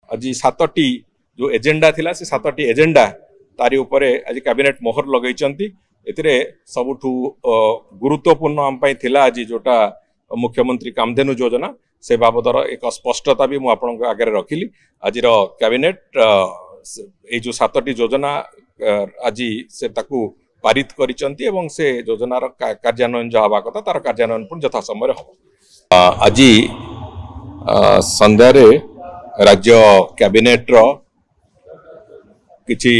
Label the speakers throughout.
Speaker 1: आज 7टी जो एजेंडा थिला से 7टी एजेंडा तारी उपरे आज कैबिनेट मोहर लगैचंती एतिरे सबुठु गुरुत्वपूर्ण आम पई थिला आज जोटा मुख्यमंत्री कामधेनु योजना से बाबदर एक स्पष्टता भी मु आपन आगे रखिली आज कैबिनेट ए जो 7टी योजना आज से ताकू पारित करिसंती एवं से योजनार कार्यान्वयन जो हवा कथा तार कार्यान्वयन पुन यथा समय हम आज संध्यारे राज्य कैबिनेट रो किछि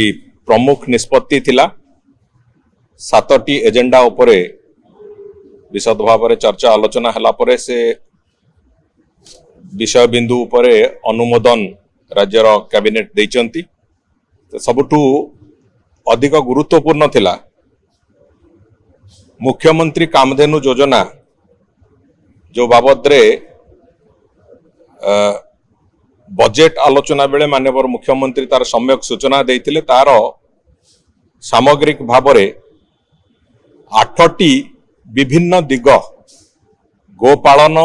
Speaker 1: प्रमुख निष्पत्ति थिला 7टी एजेंडा उपरे विशद भाव चर्चा आलोचना हला परे से विषय बिंदु उपरे अनुमोदन राज्यर कैबिनेट देइचंती सबुठु अधिक गुरुत्वपूर्ण थिला मुख्यमंत्री कामधेनु योजना जो बाबदरे बजेट आलोचना बेले माननीय मुख्यमंत्री तार सम्यक सूचना देइथिले तार सामग्रिक भावरे 8टी विभिन्न दिग गोपालन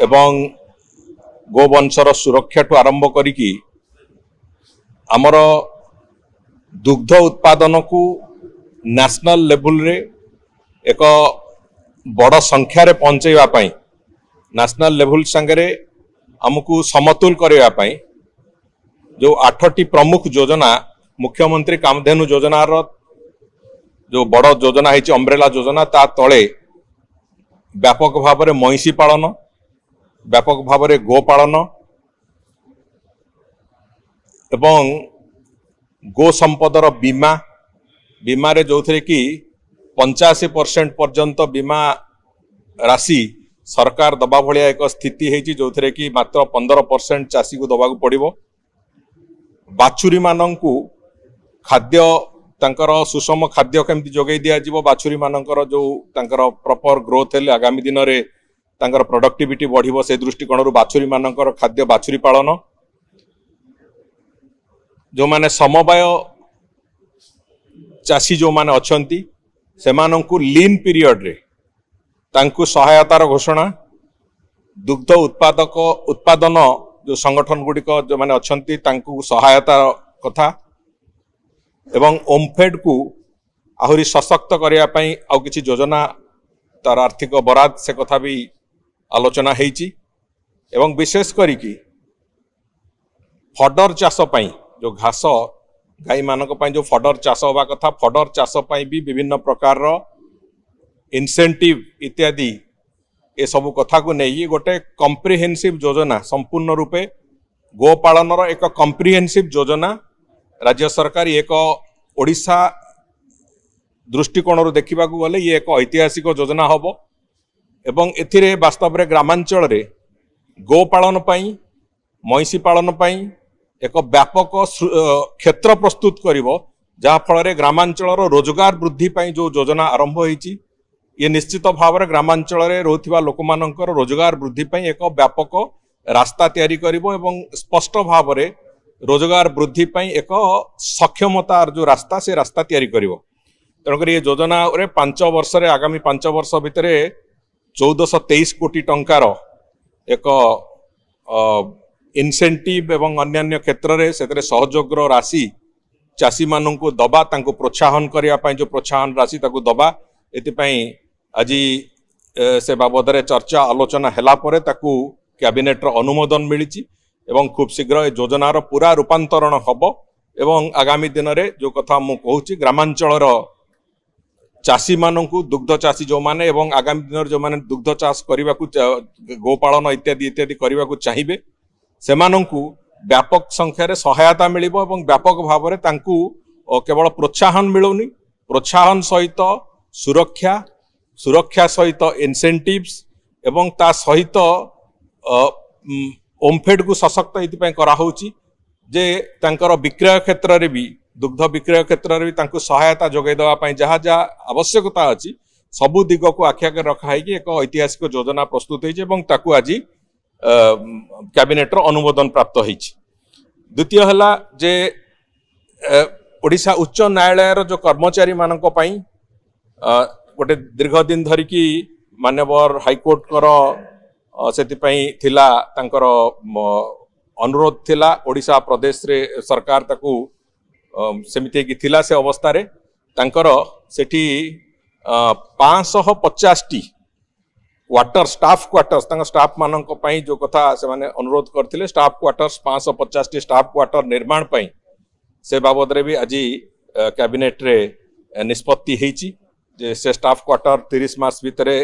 Speaker 1: एवं गोवंशर सुरक्षा ठू आरंभ करिकी आमर दुग्ध उत्पादन को नेशनल लेवल रे एक बड़ संख्यार पहुंचेवा पाई नेशनल लेवल संगे आमको समतुल करने पाई जो 8टी प्रमुख योजना मुख्यमंत्री कामधेनु योजना रो जो बड़ योजना है अम्ब्रेला योजना ता तले व्यापक भाव में महिषी पालन व्यापक भाव में गोपालन एवं गो संपदर बीमा बीमा रे जो थे कि 85% पर्यंत बीमा राशि सरकार दबा भलिया एक स्थिति है जो थे कि मात्र 15% चाषी को दबा पड़ो बाछुरी मानंकु खाद्य तांकर सुषम खाद्य केमती जोगई दिया जीवो बाछुरी मानंकर जो तांकर प्रॉपर ग्रोथ हेले आगामी दिन रे तांकर प्रोडक्टिविटी बढ़िबो से दृष्टिकोण रु बाछुरी मानंकर खाद्य बाछुरी पालन जो माने समवाय चाषी जो माने अछंती सेमानंकु लीन पीरियड रे तांकु सहायतार घोषणा दुग्ध उत्पादक उत्पादन जो संगठन गुड़िक जो माने अछंती तांकु सहायता कथा एवं ओमफेड को आहुरी सशक्त करिया पई आउ किछि योजना तार आर्थिक बराद से कथा भी आलोचना हेची एवं विशेष करी कि फडर चाष पई जो घास गाई मानक पई जो फडर चाष होबा कथा फडर चाष पई भी विभिन्न प्रकार रो इंसेंटिव इत्यादि ए सब कथा को नहीं गोटे कम्प्रिहेन्सिव योजना संपूर्ण रूपे गोपालन एक कम्प्रिहेन्सिव योजना राज्य सरकार एक ओडिशा दृष्टिकोण देखा गले ये एक ऐतिहासिक योजना हम एवं एथिरे वास्तव में ग्रामांचल रे गोपालन पई महिषी पालन पई एक व्यापक क्षेत्र प्रस्तुत करिवो जहा फल ग्रामांचल रोजगार वृद्धि पई जो योजना आरंभ होईची ये निश्चित भाव में ग्रामांचल रे रोथिबा लोक मानकर रोजगार वृद्धि पई एक व्यापक रास्ता तैयारी करिवो एवं स्पष्ट भाव में रोजगार वृद्धि पई एक सक्षमतार जो रास्ता से रास्ता तैयारी करिवो तेणुकर ये योजना रे 5 वर्ष रे आगामी 5 वर्ष भितर 1423 कोटी टंकार एक इनसेंटिव एवं अन्यान्य क्षेत्र रे सेतरे सहयोग राशि चाषी मानू दबा तांको प्रोत्साहन करिया पई जो प्रोत्साहन राशि ताकू दबा एतिपई आज से बाबद चर्चा आलोचना हेला परे ताकू कैबिनेट रो अनुमोदन मिली एवं खूब शीघ्र ए योजनार पूरा रूपांतरण हम एवं आगामी दिन में जो कथा मु कहूँ ग्रामांचल चाषी मानू दुग्ध चाषी जो माने एवं आगामी दिन जो माने दुग्ध चाष करने को गोपालन इत्यादि इत्यादि करने को चाहिए से व्यापक संख्यार सहायता मिलिबो एवं व्यापक भाव में तांकु केवल प्रोत्साहन मिलूनी प्रोत्साहन सहित सुरक्षा सुरक्षा सहित इनसेंटिव्स एवं ता सहित ओमफेड को सशक्त ये कराऊँची जे तांकर विक्रय क्षेत्र रे भी दुग्ध विक्रय क्षेत्र रे भी तांको सहायता जोगाई देवाई जहाँ जहाँ आवश्यकता अच्छी सबू दिग को आखि आगे रखाई एक ऐतिहासिक योजना प्रस्तुत होती आज कैबिनेट अनुमोदन प्राप्त होती। द्वितीय है जे ओडिशा उच्च न्यायालय जो कर्मचारी मानक पई गोटे दीर्घ दिन धरिकी मान्यवर हाईकोर्ट कर से थिला तांकर अनुरोध थिला ओडिशा प्रदेश रे सरकार ताकू सेमिति कि थिला से अवस्था रे तांकर सेठी 550 T quarter staff quarters staff मानक पई जो कथा से माने अनुरोध करथिले staff quarters 550 T staff quarter निर्माण पई से बाबद रे भी आज कैबिनेट रे निष्पत्ति हेची जे से स्टाफ क्वार्टर 30 मास भितरे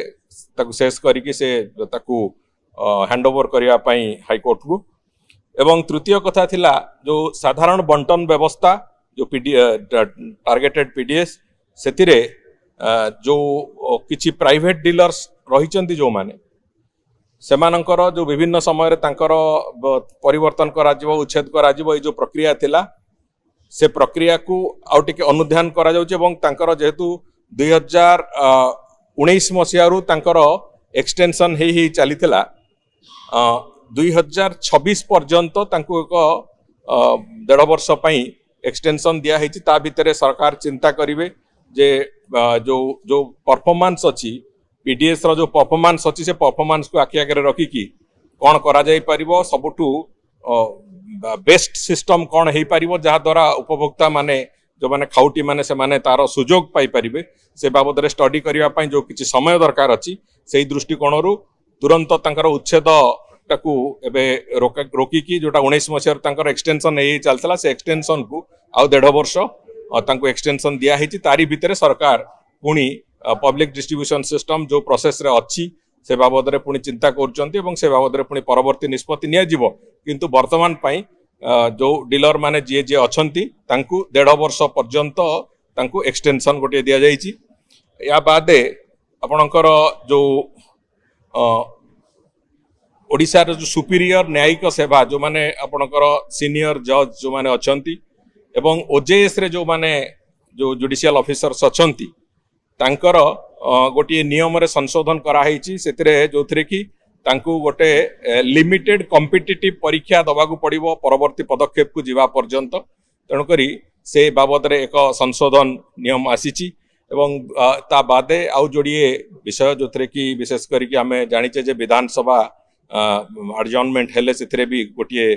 Speaker 1: ताकू शेष करिकि से ताकू हैंडओवर करिया पई हाई कोर्ट को एवं तृतीय कथा थिला जो साधारण बंटन व्यवस्था जो टारगेटेड पीडीएस सेतिरे जो किछि प्राइवेट डीलर्स रहिचंती जो माने सेमानंकर जो विभिन्न समय रे तांकर परिवर्तन करा जिवो उच्छेद करा जिवो जो प्रक्रिया थिला से प्रक्रिया को आउटिके अनुध्यान करा जाउचे एवं तांकर जेहेतु 2019 मसियारू तांकर एक्सटेंशन हे चलीथिला 2026 पर्यंत तांको एक 1.5 वर्ष पई एक्सटेंशन दिया हेची ता भितरे सरकार चिंता करिवे जे जो जो परफॉर्मेंस अछि पीडीएस रो जो परफॉर्मेंस अछि से परफॉर्मेंस को आखि आगे रखी की कोन करा जाय परिबो सबटू बेस्ट सिस्टम कोन हे परिबो जहा द्वारा उपभोक्ता माने जो माने खाउटी माने से माने तारो सुजोग पाई परिबे से बाबद रे स्टडी करिया पई जो किछि समय दरकार अछि सेही दृष्टिकोणरू तुरंत तांकर उच्छेद ताकू एबे रोकी की जोटा 19 मसियार तांकर एक्सटेंशन हे चलतला से एक्सटेंशन को आउ 1.5 वर्ष तांको एक्सटेंशन दिया हेची तारी भितरे सरकार पुणी पब्लिक डिस्ट्रीब्यूशन सिस्टम जो प्रोसेस रे अच्छी से बाबद रे पुणी चिंता करचंती एवं से बाबद रे पुणी परवर्ती निष्पत्ति निया जिवो किंतु वर्तमान पई जो डीलर माने जे अछंती तांकू 1.5 वर्ष पर्यंत तांकू एक्सटेंशन गोटे दिया जायची या बादे आपणकर जो ओडिशा जो सुपीरियर न्यायिक सेवा जो माने आपणकर सीनियर जज जो माने अछंती एवं ओजेएस रे जो माने जो जुडिशियल ऑफिसर्स अछंती तांकर गोटे नियम रे संशोधन करा हेची सेतरे जोथरे की तांकू गोटे लिमिटेड कॉम्पिटिटिव परीक्षा दबाकू पड़िबो परवर्ती पदक्षेप को जीवा पर्यंत तेणु करी से बाबद रे एक संशोधन नियम आसीची एवं ता बादे आउ जोड़िए विषय जोथरे की विशेष करी कि आमे जानिचे जे विधानसभा एडजर्नमेंट हेले सेतरे भी गोटे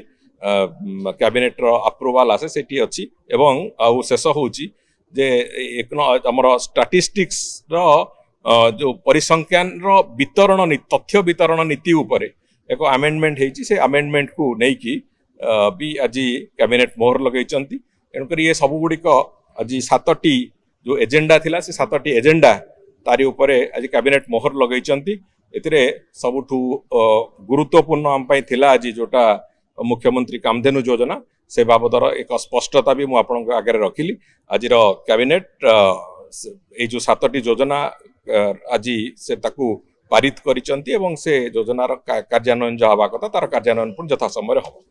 Speaker 1: कैबिनेट रो अप्रूवल आसे सेठी अछि एवं आउ शेष होउची जे एक हमर स्टैटिस्टिक्स रो जो परिसंख्यान रो वितरण तथ्य वितरण नीति उपरे एक अमेंडमेंट हेची से अमेंडमेंट को नै की भी आज कैबिनेट मोहर लगैचंती एणु करी ये सब गुडी को आज 7टी जो एजेंडा थिला से 7टी एजेंडा तारी उपरे आज कैबिनेट मोहर लगैचंती एतिरे सबुठु गुरुत्वपूर्ण हम पई थिला आज जोटा मुख्यमंत्री कामधेनु योजना से बाबदर एक स्पष्टता भी मु आपन आगे रखिली आज कैबिनेट ए जो 7टी योजना आज से ताकू पारित करिसंती एवं से योजनार कार्यान्वयन जो हवा कथा तार कार्यान्वयन पुन यथा समय हो।